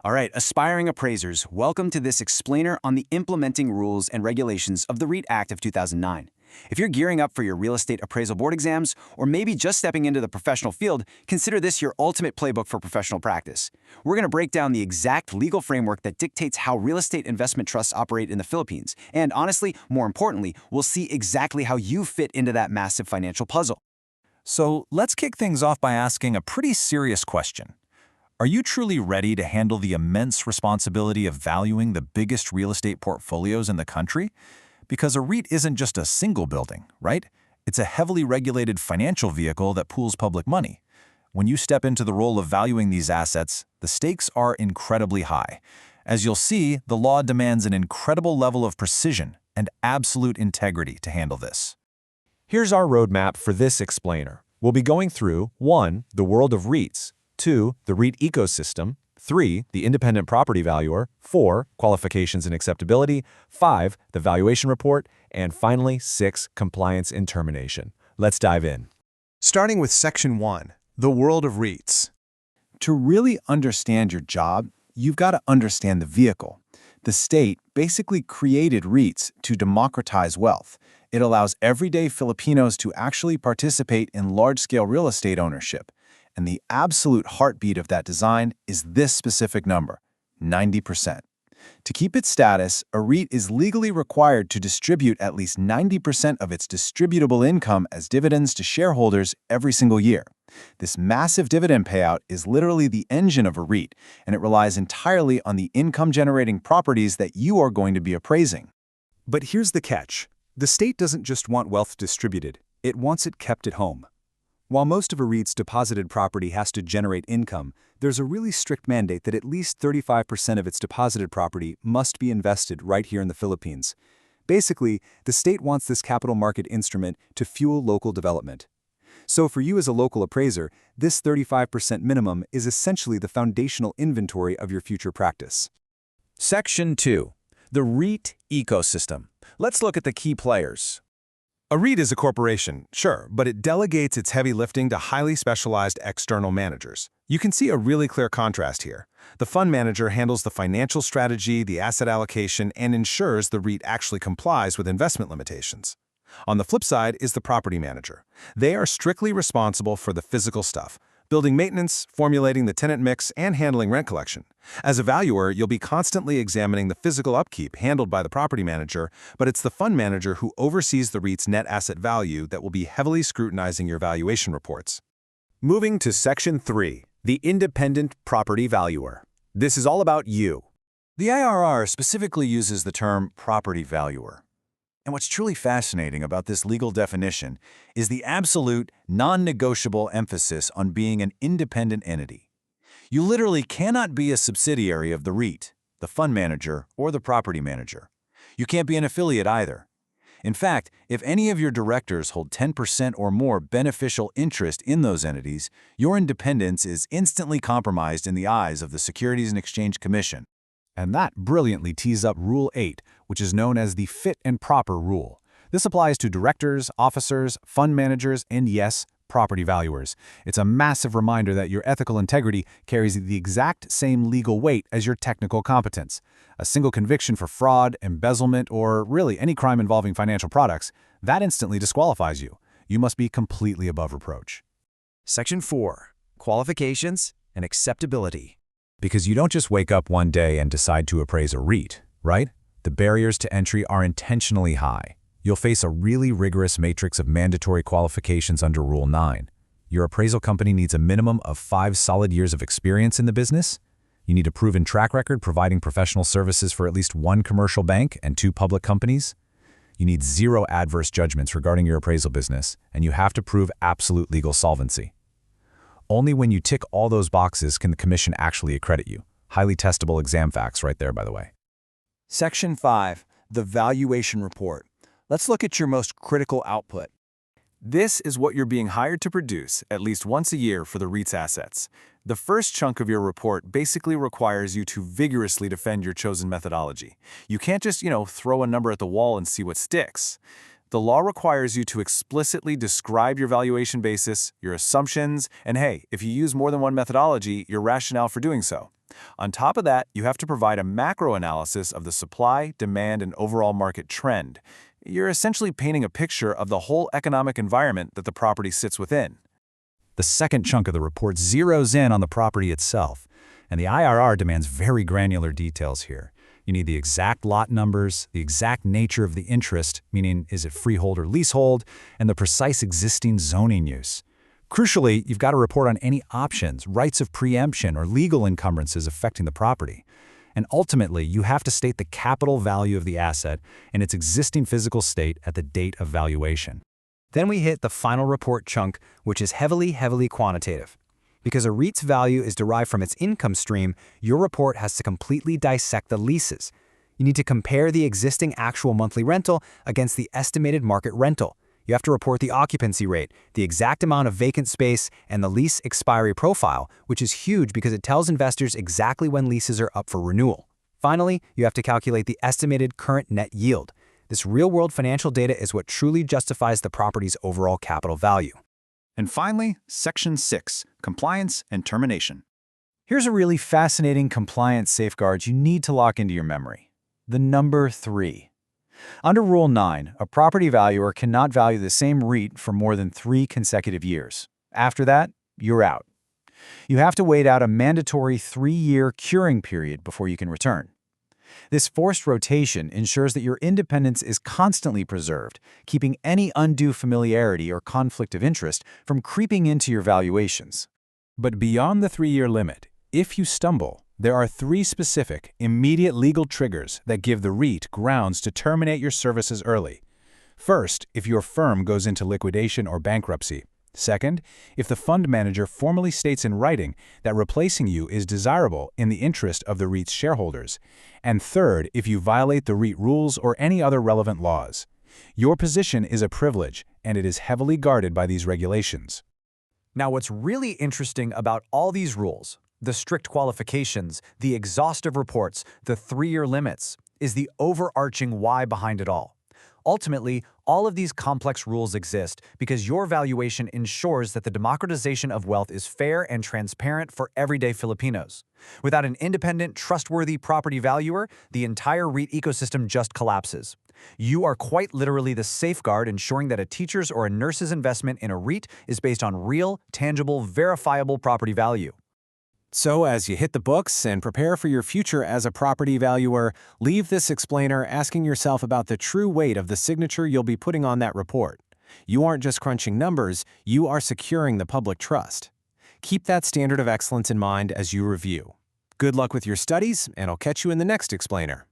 All right, aspiring appraisers, welcome to this explainer on the implementing rules and regulations of the Reit Act of 2009. If you're gearing up for your real estate appraisal board exams, or maybe just stepping into the professional field, consider this your ultimate playbook for professional practice. We're going to break down the exact legal framework that dictates how real estate investment trusts operate in the Philippines. And honestly, more importantly, we'll see exactly how you fit into that massive financial puzzle. So let's kick things off by asking a pretty serious question. Are you truly ready to handle the immense responsibility of valuing the biggest real estate portfolios in the country? Because a REIT isn't just a single building, right? It's a heavily regulated financial vehicle that pools public money. When you step into the role of valuing these assets, the stakes are incredibly high. As you'll see, the law demands an incredible level of precision and absolute integrity to handle this. Here's our roadmap for this explainer. We'll be going through 1. The world of REITs, 2. The REIT ecosystem, 3. The independent property valuer, 4. Qualifications and acceptability, 5. The valuation report, and finally 6. Compliance and termination. Let's dive in. Starting with Section 1, the world of REITs. To really understand your job, you've got to understand the vehicle. The state basically created REITs to democratize wealth. It allows everyday Filipinos to actually participate in large-scale real estate ownership. And the absolute heartbeat of that design is this specific number, 90%. To keep its status, a REIT is legally required to distribute at least 90% of its distributable income as dividends to shareholders every single year. This massive dividend payout is literally the engine of a REIT, and it relies entirely on the income-generating properties that you are going to be appraising. But here's the catch. The state doesn't just want wealth distributed, it wants it kept at home. While most of a REIT's deposited property has to generate income, there's a really strict mandate that at least 35% of its deposited property must be invested right here in the Philippines. Basically, the state wants this capital market instrument to fuel local development. So for you as a local appraiser, this 35% minimum is essentially the foundational inventory of your future practice. Section 2. The REIT ecosystem. Let's look at the key players. A REIT is a corporation, sure, but it delegates its heavy lifting to highly specialized external managers. You can see a really clear contrast here. The fund manager handles the financial strategy, the asset allocation, and ensures the REIT actually complies with investment limitations. On the flip side is the property manager. They are strictly responsible for the physical stuff, building maintenance, formulating the tenant mix, and handling rent collection. As a valuer, you'll be constantly examining the physical upkeep handled by the property manager, but it's the fund manager who oversees the REIT's net asset value that will be heavily scrutinizing your valuation reports. Moving to Section 3, the independent property valuer. This is all about you. The IRR specifically uses the term property valuer. And what's truly fascinating about this legal definition is the absolute, non-negotiable emphasis on being an independent entity. You literally cannot be a subsidiary of the REIT, the fund manager, or the property manager. You can't be an affiliate either. In fact, if any of your directors hold 10% or more beneficial interest in those entities, your independence is instantly compromised in the eyes of the Securities and Exchange Commission. And that brilliantly tees up Rule 8, which is known as the fit and proper rule. This applies to directors, officers, fund managers, and yes, property valuers. It's a massive reminder that your ethical integrity carries the exact same legal weight as your technical competence. A single conviction for fraud, embezzlement, or really any crime involving financial products, that instantly disqualifies you. You must be completely above reproach. Section 4. Qualifications and acceptability. Because you don't just wake up one day and decide to appraise a REIT, right? The barriers to entry are intentionally high. You'll face a really rigorous matrix of mandatory qualifications under Rule 9. Your appraisal company needs a minimum of 5 solid years of experience in the business. You need a proven track record providing professional services for at least 1 commercial bank and 2 public companies. You need 0 adverse judgments regarding your appraisal business, and you have to prove absolute legal solvency. Only when you tick all those boxes can the commission actually accredit you. Highly testable exam facts right there, by the way. Section 5. The valuation report. Let's look at your most critical output. This is what you're being hired to produce at least once a year for the REIT's assets. The first chunk of your report basically requires you to vigorously defend your chosen methodology. You can't just, throw a number at the wall and see what sticks. The law requires you to explicitly describe your valuation basis, your assumptions, and hey, if you use more than one methodology, your rationale for doing so. On top of that, you have to provide a macro analysis of the supply, demand, and overall market trend. You're essentially painting a picture of the whole economic environment that the property sits within. The second chunk of the report zeroes in on the property itself, and the IRR demands very granular details here. You need the exact lot numbers, the exact nature of the interest, meaning is it freehold or leasehold, and the precise existing zoning use. Crucially, you've got to report on any options, rights of preemption, or legal encumbrances affecting the property. And ultimately, you have to state the capital value of the asset and its existing physical state at the date of valuation. Then we hit the final report chunk, which is heavily quantitative. Because a REIT's value is derived from its income stream, your report has to completely dissect the leases. You need to compare the existing actual monthly rental against the estimated market rental. You have to report the occupancy rate, the exact amount of vacant space, and the lease expiry profile, which is huge because it tells investors exactly when leases are up for renewal. Finally, you have to calculate the estimated current net yield. This real-world financial data is what truly justifies the property's overall capital value. And finally, Section 6, Compliance and Termination. Here's a really fascinating compliance safeguard you need to lock into your memory. The number 3. Under Rule 9, a property valuer cannot value the same REIT for more than 3 consecutive years. After that, you're out. You have to wait out a mandatory 3-year curing period before you can return. This forced rotation ensures that your independence is constantly preserved, keeping any undue familiarity or conflict of interest from creeping into your valuations. But beyond the 3-year limit, if you stumble, there are 3 specific, immediate legal triggers that give the REIT grounds to terminate your services early. First, if your firm goes into liquidation or bankruptcy. Second, if the fund manager formally states in writing that replacing you is desirable in the interest of the REIT's shareholders. And third, if you violate the REIT rules or any other relevant laws. Your position is a privilege, and it is heavily guarded by these regulations. Now, what's really interesting about all these rules, the strict qualifications, the exhaustive reports, the 3-year limits, is the overarching why behind it all. Ultimately, all of these complex rules exist because your valuation ensures that the democratization of wealth is fair and transparent for everyday Filipinos. Without an independent, trustworthy property valuer, the entire REIT ecosystem just collapses. You are quite literally the safeguard ensuring that a teacher's or a nurse's investment in a REIT is based on real, tangible, verifiable property value. So as you hit the books and prepare for your future as a property valuer, leave this explainer asking yourself about the true weight of the signature you'll be putting on that report. You aren't just crunching numbers, you are securing the public trust. Keep that standard of excellence in mind as you review. Good luck with your studies, and I'll catch you in the next explainer.